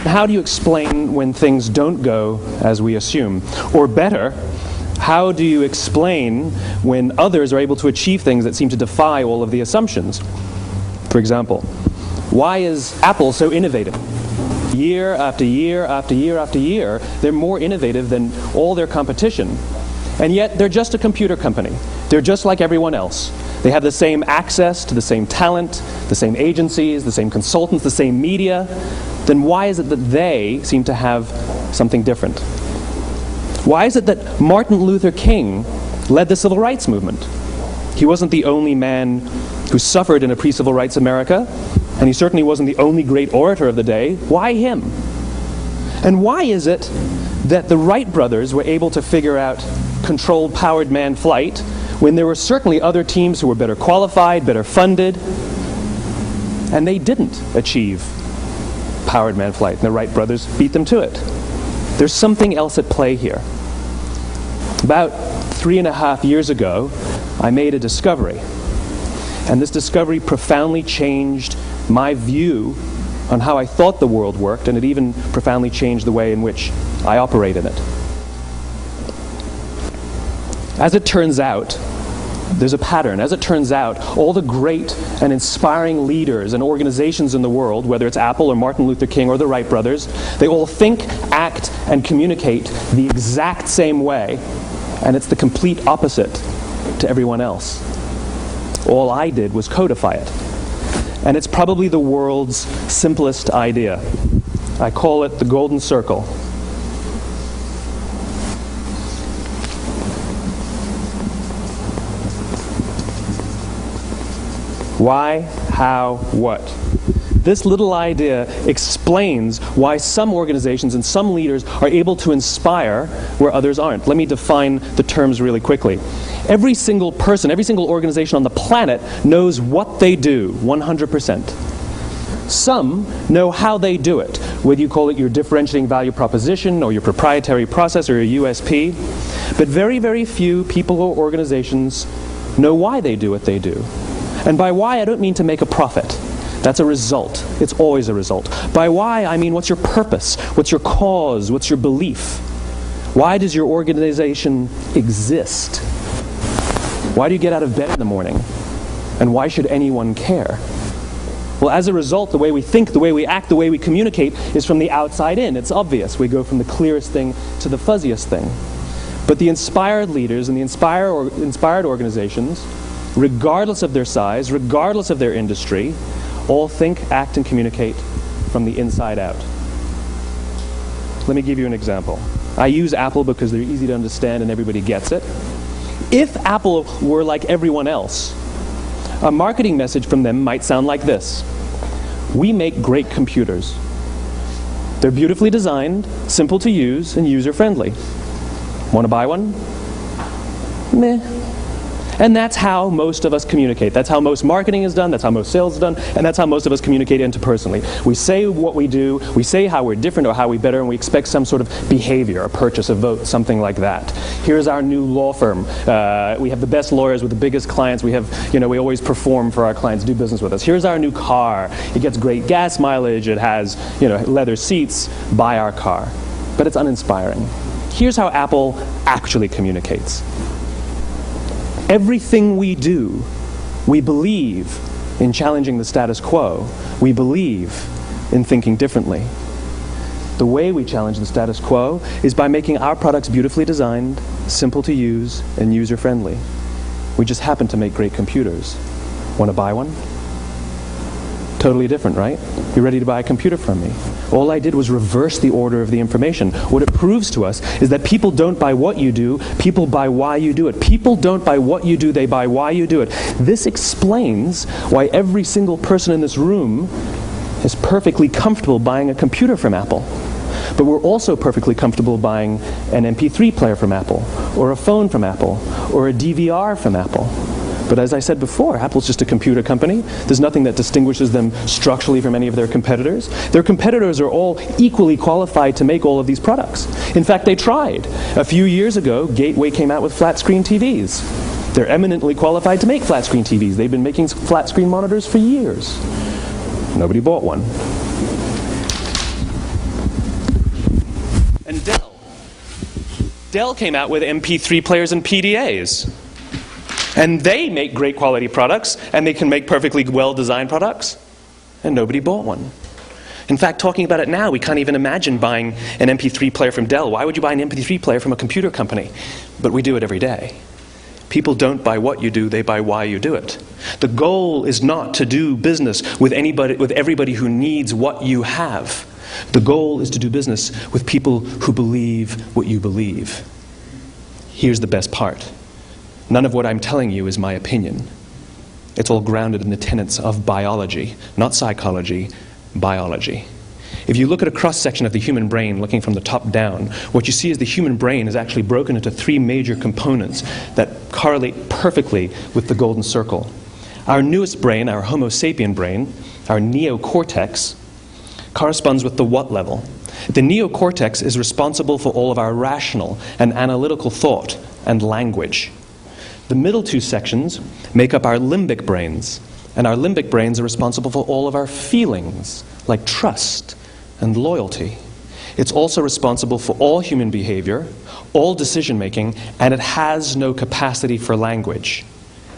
How do you explain when things don't go as we assume? Or better, how do you explain when others are able to achieve things that seem to defy all of the assumptions? For example, why is Apple so innovative? Year after year after year after year, they're more innovative than all their competition. And yet, they're just a computer company. They're just like everyone else. They have the same access to the same talent, the same agencies, the same consultants, the same media. Then why is it that they seem to have something different? Why is it that Martin Luther King led the civil rights movement? He wasn't the only man who suffered in a pre-civil rights America, and he certainly wasn't the only great orator of the day. Why him? And why is it that the Wright brothers were able to figure out controlled powered manned flight when there were certainly other teams who were better qualified, better funded, and they didn't achieve powered manned flight, and the Wright brothers beat them to it? There's something else at play here. About 3.5 years ago, I made a discovery, and this discovery profoundly changed my view on how I thought the world worked, and it even profoundly changed the way in which I operate in it. As it turns out, there's a pattern. As it turns out, all the great and inspiring leaders and organizations in the world, whether it's Apple or Martin Luther King or the Wright brothers, they all think, act, and communicate the exact same way, and it's the complete opposite to everyone else. All I did was codify it. And it's probably the world's simplest idea. I call it the golden circle. Why, how, what? This little idea explains why some organizations and some leaders are able to inspire where others aren't. Let me define the terms really quickly. Every single person, every single organization on the planet knows what they do, 100%. Some know how they do it, whether you call it your differentiating value proposition or your proprietary process or your USP. But very, very few people or organizations know why they do what they do. And by why, I don't mean to make a profit. That's a result. It's always a result. By why, I mean what's your purpose? What's your cause? What's your belief? Why does your organization exist? Why do you get out of bed in the morning? And why should anyone care? Well, as a result, the way we think, the way we act, the way we communicate is from the outside in. It's obvious. We go from the clearest thing to the fuzziest thing. But the inspired leaders and the inspired organizations, regardless of their size, regardless of their industry, all think, act, and communicate from the inside out. Let me give you an example. I use Apple because they're easy to understand and everybody gets it. If Apple were like everyone else, a marketing message from them might sound like this. We make great computers. They're beautifully designed, simple to use, and user-friendly. Want to buy one? Meh. And that's how most of us communicate. That's how most marketing is done, that's how most sales is done, and that's how most of us communicate interpersonally. We say what we do, we say how we're different or how we're better, and we expect some sort of behavior, a purchase, a vote, something like that. Here's our new law firm. We have the best lawyers with the biggest clients. We have, we always perform for our clients, do business with us. Here's our new car. It gets great gas mileage. It has, leather seats. Buy our car. But it's uninspiring. Here's how Apple actually communicates. Everything we do, we believe in challenging the status quo. We believe in thinking differently. The way we challenge the status quo is by making our products beautifully designed, simple to use, and user-friendly. We just happen to make great computers. Want to buy one? Totally different, right? You're ready to buy a computer from me. All I did was reverse the order of the information. What it proves to us is that people don't buy what you do, people buy why you do it. People don't buy what you do, they buy why you do it. This explains why every single person in this room is perfectly comfortable buying a computer from Apple. But we're also perfectly comfortable buying an MP3 player from Apple, or a phone from Apple, or a DVR from Apple. But as I said before, Apple's just a computer company. There's nothing that distinguishes them structurally from any of their competitors. Their competitors are all equally qualified to make all of these products. In fact, they tried. A few years ago, Gateway came out with flat-screen TVs. They're eminently qualified to make flat-screen TVs. They've been making flat-screen monitors for years. Nobody bought one. And Dell came out with MP3 players and PDAs. And they make great quality products, and they can make perfectly well-designed products, and nobody bought one. In fact, talking about it now, we can't even imagine buying an MP3 player from Dell. Why would you buy an MP3 player from a computer company? But we do it every day. People don't buy what you do, they buy why you do it. The goal is not to do business with everybody who needs what you have. The goal is to do business with people who believe what you believe. Here's the best part. None of what I'm telling you is my opinion. It's all grounded in the tenets of biology, not psychology, biology. If you look at a cross-section of the human brain, looking from the top down, what you see is the human brain is actually broken into three major components that correlate perfectly with the golden circle. Our newest brain, our Homo sapien brain, our neocortex, corresponds with the what level. The neocortex is responsible for all of our rational and analytical thought and language. The middle two sections make up our limbic brains, and our limbic brains are responsible for all of our feelings, like trust and loyalty. It's also responsible for all human behavior, all decision-making, and it has no capacity for language.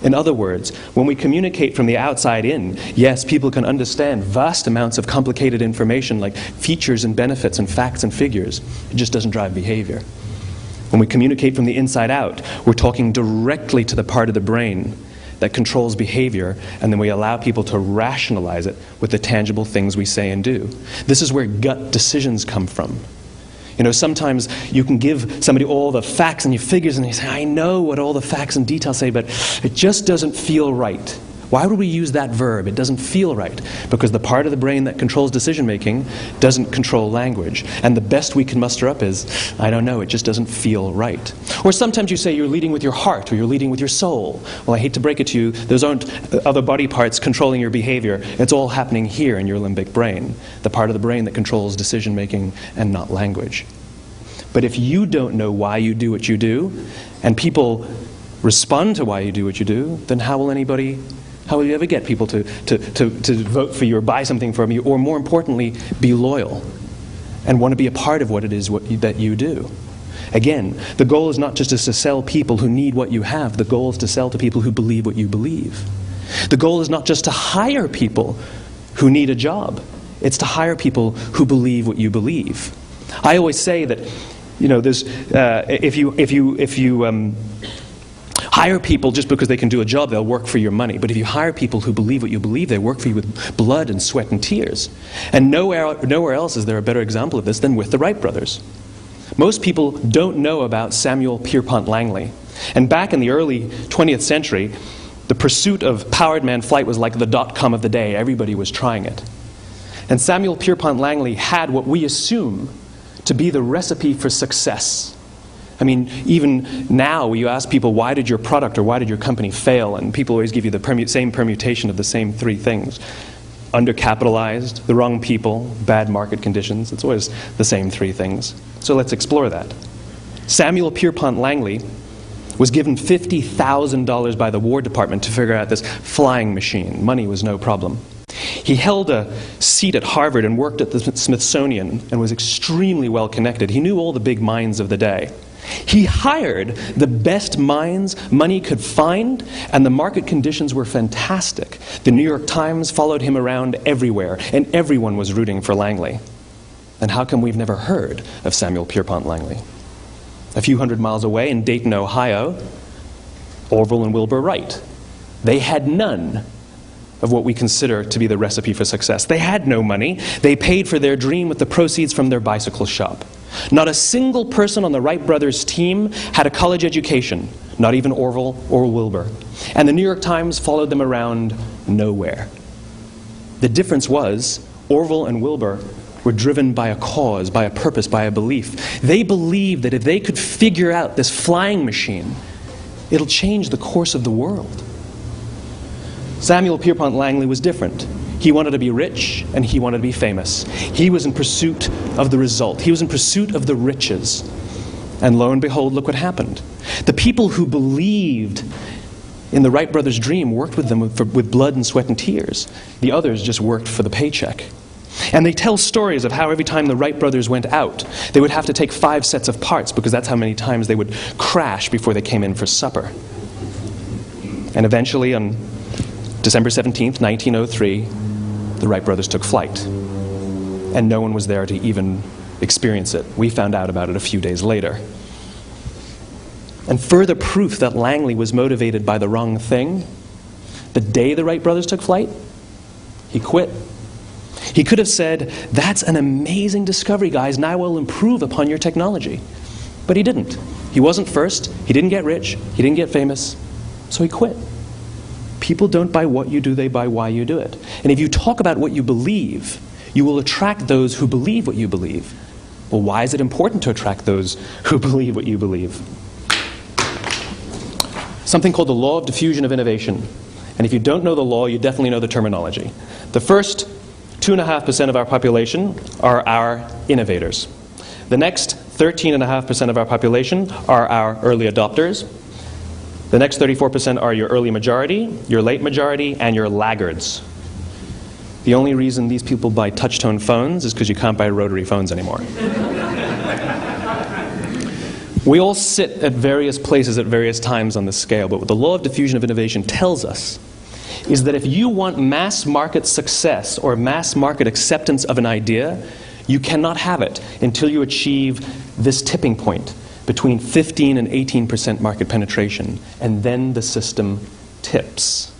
In other words, when we communicate from the outside in, yes, people can understand vast amounts of complicated information like features and benefits and facts and figures. It just doesn't drive behavior. When we communicate from the inside out, we're talking directly to the part of the brain that controls behavior, and then we allow people to rationalize it with the tangible things we say and do. This is where gut decisions come from. You know, sometimes you can give somebody all the facts and your figures and you say, I know what all the facts and details say, but it just doesn't feel right. Why would we use that verb? It doesn't feel right. Because the part of the brain that controls decision-making doesn't control language. And the best we can muster up is, I don't know, it just doesn't feel right. Or sometimes you say you're leading with your heart or you're leading with your soul. Well, I hate to break it to you, those aren't other body parts controlling your behavior. It's all happening here in your limbic brain, the part of the brain that controls decision-making and not language. But if you don't know why you do what you do, and people respond to why you do what you do, then how will you ever get people to vote for you or buy something from you, or more importantly, be loyal and want to be a part of what it is that you do? Again, the goal is not just to sell people who need what you have. The goal is to sell to people who believe what you believe. The goal is not just to hire people who need a job. It's to hire people who believe what you believe. I always say that, you know, there's if you hire people just because they can do a job, they'll work for your money. But if you hire people who believe what you believe, they work for you with blood and sweat and tears. And nowhere else is there a better example of this than with the Wright brothers. Most people don't know about Samuel Pierpont Langley. And back in the early 20th century, the pursuit of powered man flight was like the dot-com of the day. Everybody was trying it. And Samuel Pierpont Langley had what we assume to be the recipe for success. I mean, even now you ask people, why did your product or why did your company fail? And people always give you the same permutation of the same three things. Undercapitalized, the wrong people, bad market conditions. It's always the same three things. So let's explore that. Samuel Pierpont Langley was given $50,000 by the War Department to figure out this flying machine. Money was no problem. He held a seat at Harvard and worked at the Smithsonian and was extremely well connected. He knew all the big minds of the day. He hired the best minds money could find, and the market conditions were fantastic. The New York Times followed him around everywhere, and everyone was rooting for Langley. And how come we've never heard of Samuel Pierpont Langley? A few hundred miles away in Dayton, Ohio, Orville and Wilbur Wright. They had none of what we consider to be the recipe for success. They had no money. They paid for their dream with the proceeds from their bicycle shop. Not a single person on the Wright brothers' team had a college education, not even Orville or Wilbur. And the New York Times followed them around nowhere. The difference was Orville and Wilbur were driven by a cause, by a purpose, by a belief. They believed that if they could figure out this flying machine, it'll change the course of the world. Samuel Pierpont Langley was different. He wanted to be rich, and he wanted to be famous. He was in pursuit of the result. He was in pursuit of the riches. And lo and behold, look what happened. The people who believed in the Wright brothers' dream worked with them with blood and sweat and tears. The others just worked for the paycheck. And they tell stories of how every time the Wright brothers went out, they would have to take 5 sets of parts because that's how many times they would crash before they came in for supper. And eventually, on December 17th, 1903, the Wright brothers took flight. And no one was there to even experience it. We found out about it a few days later. And further proof that Langley was motivated by the wrong thing, the day the Wright brothers took flight, he quit. He could have said, "That's an amazing discovery, guys, and I will improve upon your technology." But he didn't. He wasn't first, he didn't get rich, he didn't get famous, so he quit. People don't buy what you do, they buy why you do it. And if you talk about what you believe, you will attract those who believe what you believe. Well, why is it important to attract those who believe what you believe? Something called the law of diffusion of innovation. And if you don't know the law, you definitely know the terminology. The first 2.5% of our population are our innovators. The next 13.5% of our population are our early adopters. The next 34% are your early majority, your late majority, and your laggards. The only reason these people buy touch-tone phones is because you can't buy rotary phones anymore. We all sit at various places at various times on the scale, but what the law of diffusion of innovation tells us is that if you want mass market success or mass market acceptance of an idea, you cannot have it until you achieve this tipping point between 15 and 18% market penetration, and then the system tips.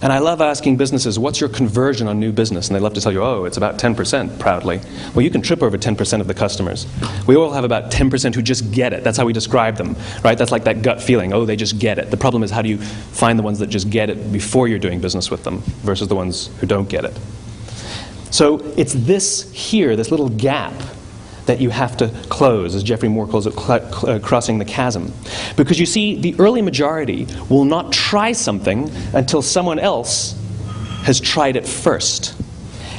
And I love asking businesses, what's your conversion on new business? And they love to tell you, oh, it's about 10%, proudly. Well, you can trip over 10% of the customers. We all have about 10% who just get it. That's how we describe them, right? That's like that gut feeling, oh, they just get it. The problem is, how do you find the ones that just get it before you're doing business with them versus the ones who don't get it? So it's this here, this little gap, that you have to close, as Geoffrey Moore calls it, crossing the chasm. Because you see, the early majority will not try something until someone else has tried it first.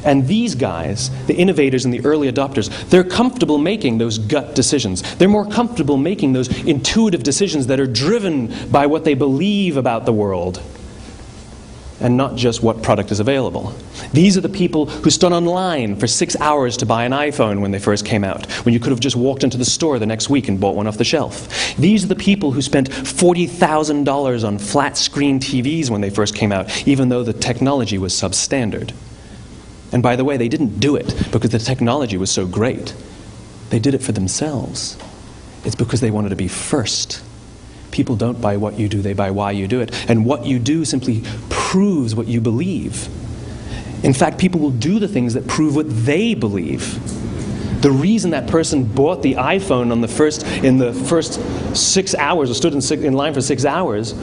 And these guys, the innovators and the early adopters, they're comfortable making those gut decisions. They're more comfortable making those intuitive decisions that are driven by what they believe about the world, and not just what product is available. These are the people who stood online for 6 hours to buy an iPhone when they first came out, when you could have just walked into the store the next week and bought one off the shelf. These are the people who spent $40,000 on flat screen TVs when they first came out, even though the technology was substandard. And by the way, they didn't do it because the technology was so great. They did it for themselves. It's because they wanted to be first. People don't buy what you do, they buy why you do it. And what you do simply proves what you believe. In fact, people will do the things that prove what they believe. The reason that person bought the iPhone in the first 6 hours, or stood in line for 6 hours,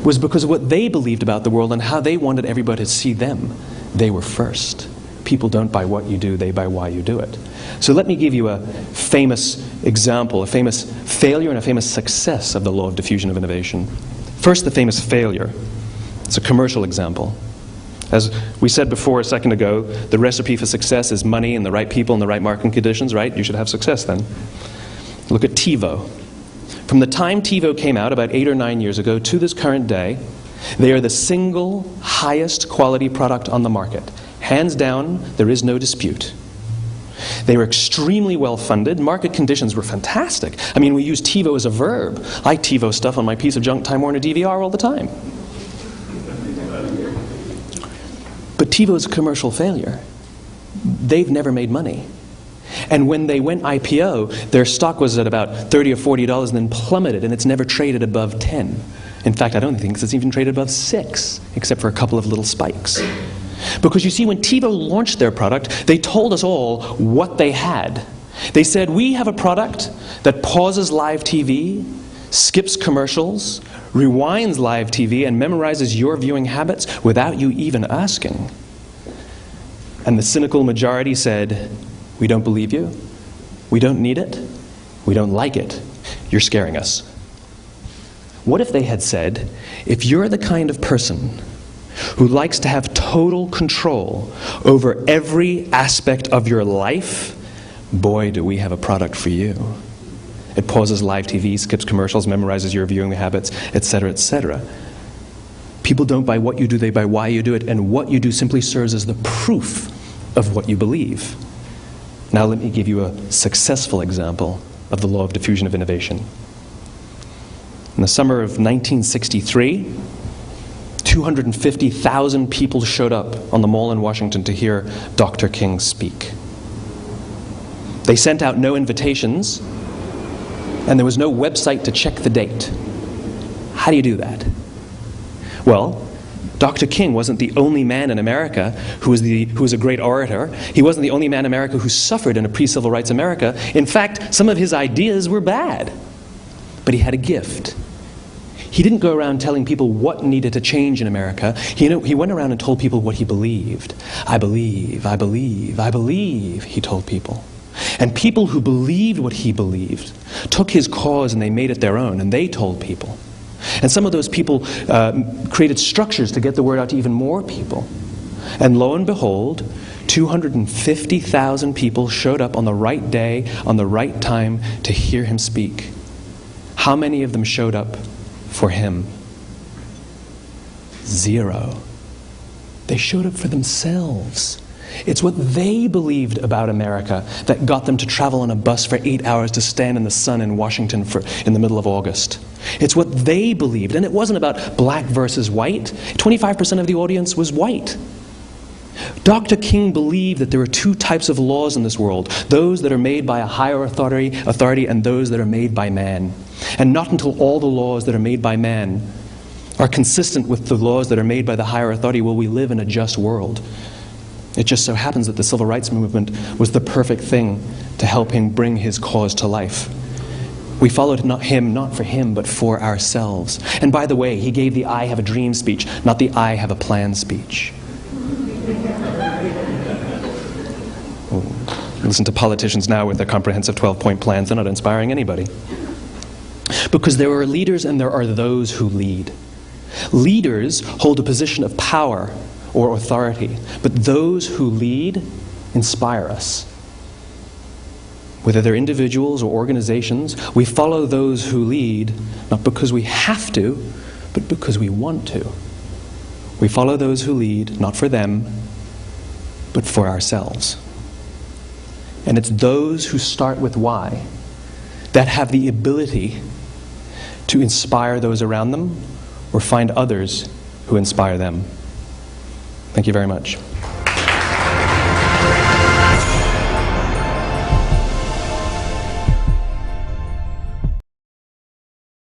was because of what they believed about the world and how they wanted everybody to see them. They were first. People don't buy what you do, they buy why you do it. So let me give you a famous example, a famous failure and a famous success of the law of diffusion of innovation. First, the famous failure. It's a commercial example. As we said before a second ago, the recipe for success is money and the right people and the right marketing conditions, right? You should have success then. Look at TiVo. From the time TiVo came out about 8 or 9 years ago to this current day, they are the single highest quality product on the market. Hands down, there is no dispute. They were extremely well funded. Market conditions were fantastic. I mean, we use TiVo as a verb. I TiVo stuff on my piece of junk Time Warner DVR all the time. But TiVo is a commercial failure. They've never made money. And when they went IPO, their stock was at about $30 or $40 and then plummeted, and it's never traded above 10. In fact, I don't think it's even traded above 6, except for a couple of little spikes. Because you see, when TiVo launched their product, they told us all what they had. They said, we have a product that pauses live TV, skips commercials, rewinds live TV, and memorizes your viewing habits without you even asking. And the cynical majority said, we don't believe you, we don't need it, we don't like it, you're scaring us. What if they had said, if you're the kind of person who likes to have total control over every aspect of your life, boy, do we have a product for you. It pauses live TV, skips commercials, memorizes your viewing habits, etc., etc. People don't buy what you do, they buy why you do it, and what you do simply serves as the proof of what you believe. Now let me give you a successful example of the law of diffusion of innovation. In the summer of 1963, 250,000 people showed up on the Mall in Washington to hear Dr. King speak. They sent out no invitations, and there was no website to check the date. How do you do that? Well, Dr. King wasn't the only man in America who was a great orator. He wasn't the only man in America who suffered in a pre-civil rights America. In fact, some of his ideas were bad. But he had a gift. He didn't go around telling people what needed to change in America. He went around and told people what he believed. I believe, I believe, I believe, he told people. And people who believed what he believed took his cause and they made it their own, and they told people. And some of those people created structures to get the word out to even more people. And lo and behold, 250,000 people showed up on the right day, on the right time to hear him speak. How many of them showed up for him? 0. They showed up for themselves. It's what they believed about America that got them to travel on a bus for 8 hours to stand in the sun in Washington in the middle of August. It's what they believed, and it wasn't about black versus white. 25% of the audience was white. Dr. King believed that there are 2 types of laws in this world, those that are made by a higher authority and those that are made by man. And not until all the laws that are made by man are consistent with the laws that are made by the higher authority will we live in a just world. It just so happens that the civil rights movement was the perfect thing to help him bring his cause to life. We followed him not for him, but for ourselves. And by the way, he gave the I have a dream speech, not the I have a plan speech. Listen to politicians now with their comprehensive 12-point plans. They're not inspiring anybody. Because there are leaders and there are those who lead. Leaders hold a position of power or authority, but those who lead inspire us. Whether they're individuals or organizations, we follow those who lead not because we have to, but because we want to. We follow those who lead not for them, but for ourselves. And it's those who start with why that have the ability to inspire those around them or find others who inspire them. Thank you very much.